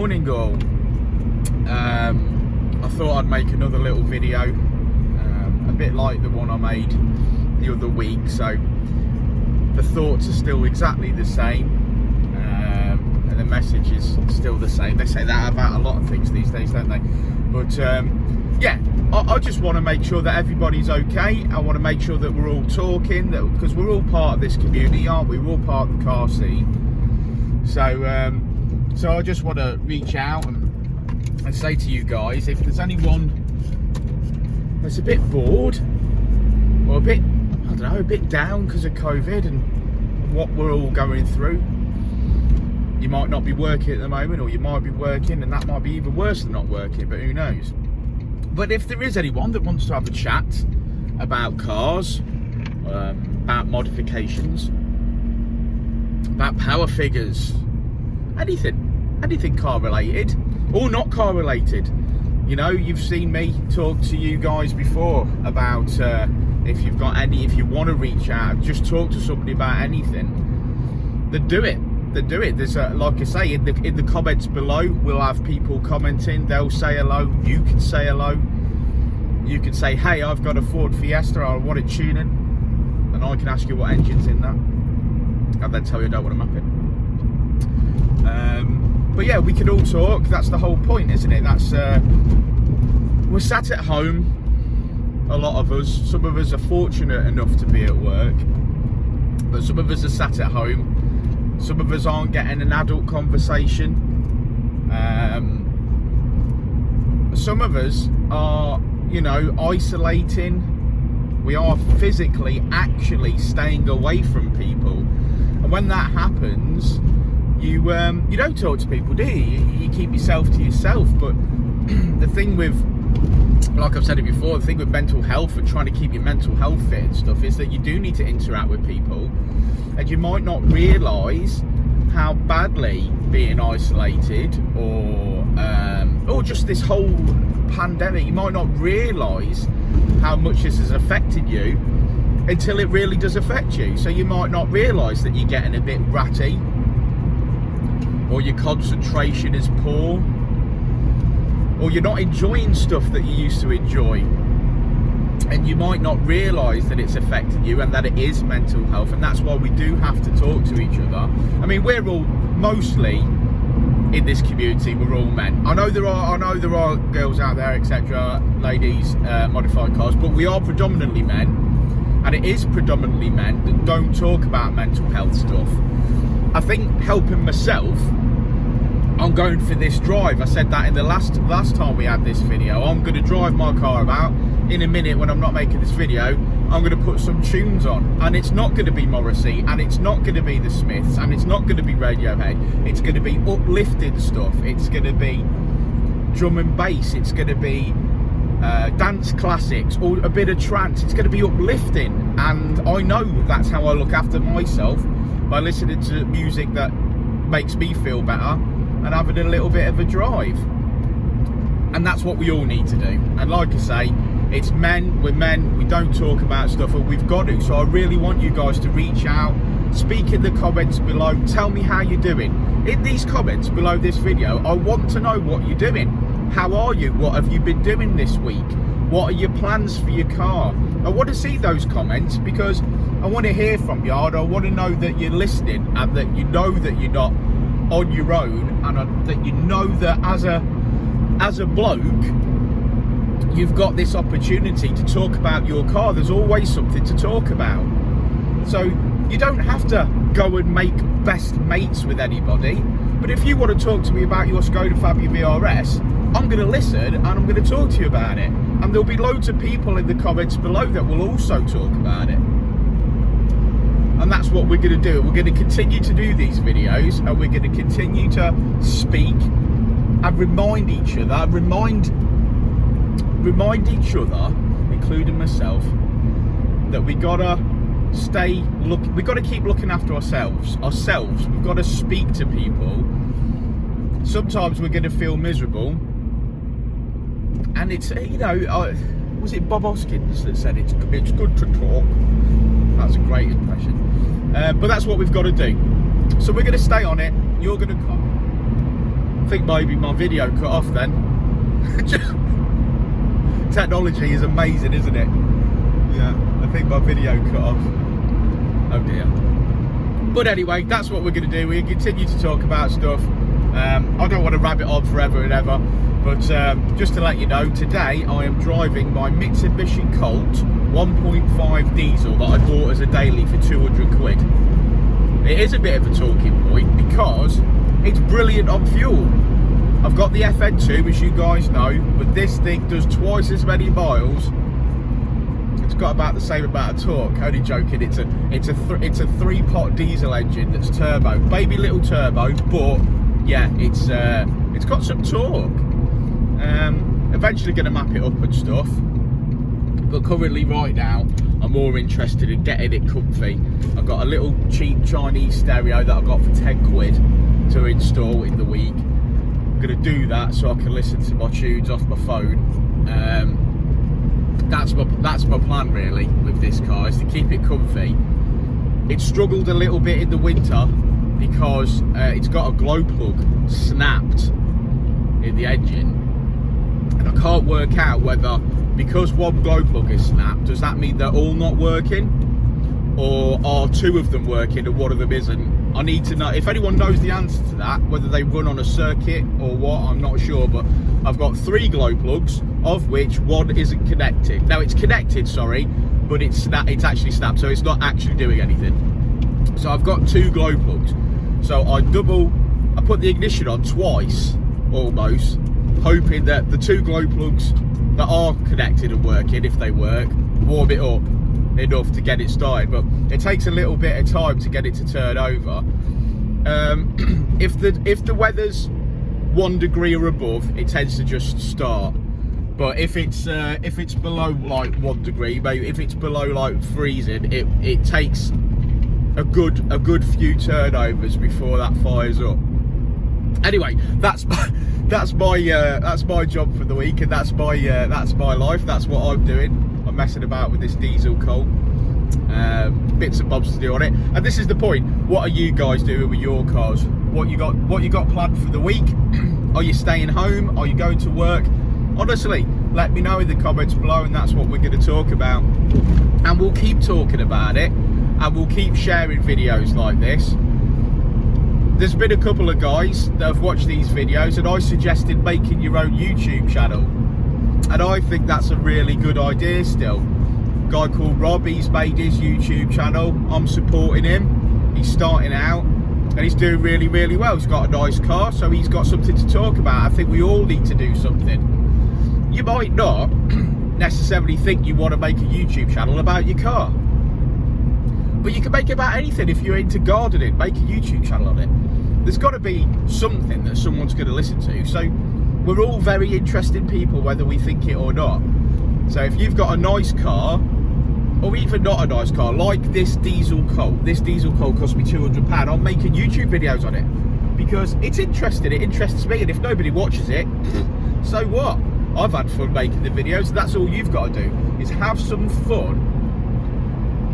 morning all. I thought I'd make another little video, a bit like the one I made the other week, so the thoughts are still exactly the same, and the message is still the same. They say that about a lot of things these days, don't they? But yeah, I just want to make sure that everybody's okay. I want to make sure that we're all talking, because we're all part of this community, aren't we? We're all part of the car scene. So I just want to reach out and say to you guys, if there's anyone that's a bit bored or a bit, I don't know, a bit down because of COVID and what we're all going through, you might not be working at the moment, or you might be working, and that might be even worse than not working, but who knows. But if there is anyone that wants to have a chat about cars, about modifications, about power figures, anything car related or not car related, you know, you've seen me talk to you guys before about if you want to reach out and just talk to somebody about anything, then do it. There's like I say, in the comments below, we'll have people commenting. They'll say hello, you can say hello, you can say, hey, I've got a Ford Fiesta, I want it tuning, and I can ask you what engine's in that, and then tell you I don't want to map it. But yeah, we can all talk. That's the whole point, isn't it? That's we're sat at home, a lot of us. Some of us are fortunate enough to be at work, but some of us are sat at home. Some of us aren't getting an adult conversation. Some of us are, you know, isolating. We are physically actually staying away from people, and when that happens, you don't talk to people, do you? You keep yourself to yourself. But the thing with, like I've said it before, the thing with mental health and trying to keep your mental health fit and stuff is that you do need to interact with people, and you might not realise how badly being isolated or just this whole pandemic, you might not realise how much this has affected you until it really does affect you. So you might not realise that you're getting a bit ratty, or your concentration is poor, or you're not enjoying stuff that you used to enjoy, and you might not realise that it's affecting you and that it is mental health. And that's why we do have to talk to each other. I mean, we're all mostly in this community, we're all men. I know there are girls out there, etc., ladies, modified cars, but we are predominantly men, and it is predominantly men that don't talk about mental health stuff. I think helping myself, I'm going for this drive. I said that in the last time we had this video. I'm going to drive my car about. In a minute, when I'm not making this video, I'm going to put some tunes on, and it's not going to be Morrissey, and it's not going to be the Smiths, and it's not going to be Radiohead. It's going to be uplifting stuff. It's going to be drum and bass. It's going to be dance classics, or a bit of trance. It's going to be uplifting, and I know that's how I look after myself, by listening to music that makes me feel better and having a little bit of a drive. And that's what we all need to do. And like I say, it's men, we're men, we don't talk about stuff, and we've got to. So I really want you guys to reach out, speak in the comments below, tell me how you're doing. In these comments below this video, I want to know what you're doing. How are you? What have you been doing this week? What are your plans for your car? I want to see those comments, because I want to hear from you. I want to know that you're listening, and that you know that you're not on your own, and that you know that as a bloke, you've got this opportunity to talk about your car. There's always something to talk about. So you don't have to go and make best mates with anybody. But if you want to talk to me about your Skoda Fabia VRS, I'm going to listen, and I'm going to talk to you about it. And there'll be loads of people in the comments below that will also talk about it. And that's what we're going to do. We're going to continue to do these videos, and we're going to continue to speak and remind each other, each other, including myself, that we gotta we gotta keep looking after ourselves. We've got to speak to people. Sometimes we're going to feel miserable, and it's, you know, was it Bob Hoskins that said it's good to talk? That's a great impression. But that's what we've got to do. So we're going to stay on it. You're going to come. think maybe my video cut off then. Technology is amazing, isn't it? Yeah, I think my video cut off. Oh dear. But anyway, that's what we're going to do. We continue to talk about stuff. I don't want to rabbit on forever and ever, but just to let you know, today I am driving my Mitsubishi Colt 1.5 diesel that I bought as a daily for 200 quid. It is a bit of a talking point because it's brilliant on fuel. I've got the FN2, as you guys know, but this thing does twice as many miles. It's got about the same amount of torque. Only joking. It's a 3-pot diesel engine that's turbo, baby little turbo, but yeah, it's got some torque. Eventually going to map it up and stuff, but currently right now I'm more interested in getting it comfy. I've got a little cheap Chinese stereo that I got for 10 quid to install in the week. I'm going to do that so I can listen to my tunes off my phone. That's my plan really with this car, is to keep it comfy. It struggled a little bit in the winter because it's got a glow plug snapped in the engine, and I can't work out whether, because one glow plug is snapped, does that mean they're all not working, or are 2 of them working and 1 of them isn't? I need to know if anyone knows the answer to that, whether they run on a circuit or what. I'm not sure, but I've got 3 glow plugs, of which 1 isn't connected. Now it's connected, sorry, but it's actually snapped, so it's not actually doing anything. So I've got 2 glow plugs. So I put the ignition on twice, almost, hoping that the 2 glow plugs that are connected and working, if they work, warm it up enough to get it started. But it takes a little bit of time to get it to turn over. If the weather's 1 degree or above, it tends to just start. But if it's below like 1 degree, maybe if it's below like freezing, it takes a good few turnovers before that fires up. Anyway, that's my job for the week, and that's my life. That's what I'm doing. I'm messing about with this diesel Colt. Bits and bobs to do on it. And this is the point. What are you guys doing with your cars? What you got planned for the week? Are you staying home? Are you going to work? Honestly, let me know in the comments below, and that's what we're going to talk about. And we'll keep talking about it, and we'll keep sharing videos like this. There's been a couple of guys that have watched these videos, and I suggested making your own YouTube channel, and I think that's a really good idea still. A guy called Rob, he's made his YouTube channel. I'm supporting him. He's starting out and he's doing really, really well. He's got a nice car, so he's got something to talk about. I think we all need to do something. You might not necessarily think you want to make a YouTube channel about your car, but you can make it about anything. If you're into gardening, make a YouTube channel on it. There's got to be something that someone's going to listen to. So we're all very interesting people, whether we think it or not. So if you've got a nice car, or even not a nice car, like this diesel Colt cost me £200. I'm making YouTube videos on it because it's interesting. It interests me, and if nobody watches it, so what? I've had fun making the videos. That's all you've got to do, is have some fun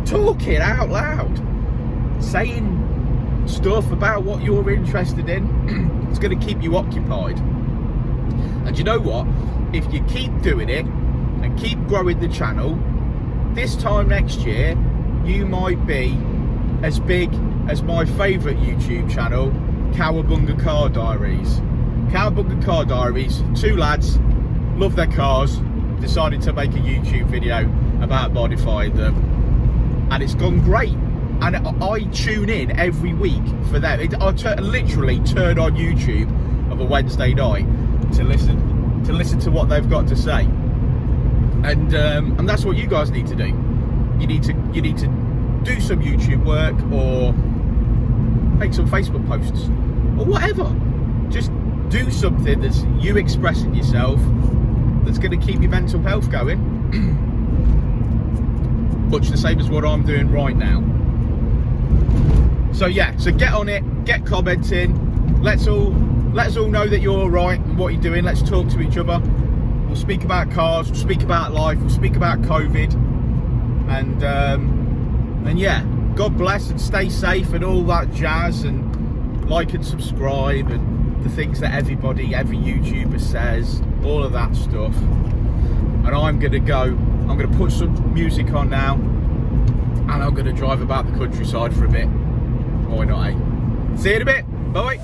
talking out loud, saying stuff about what you're interested in. It's going to keep you occupied. And you know what? If you keep doing it and keep growing the channel, this time next year you might be as big as my favourite YouTube channel, Cowabunga Car Diaries. Cowabunga Car Diaries, 2 lads, love their cars, decided to make a YouTube video about modifying them, and it's gone great. And I tune in every week for them. I literally turn on YouTube of a Wednesday night to listen to what they've got to say. And that's what you guys need to do. You need to do some YouTube work, or make some Facebook posts, or whatever. Just do something that's you expressing yourself, that's going to keep your mental health going. Much the same as what I'm doing right now. So yeah, so get on it, get commenting. Let's all know that you're all right and what you're doing. Let's talk to each other. We'll speak about cars, we'll speak about life, we'll speak about COVID, and yeah, God bless and stay safe and all that jazz, and like and subscribe and the things that every YouTuber says, all of that stuff. And I'm gonna put some music on now, and I'm gonna drive about the countryside for a bit. Why not, eh? See you in a bit, bye.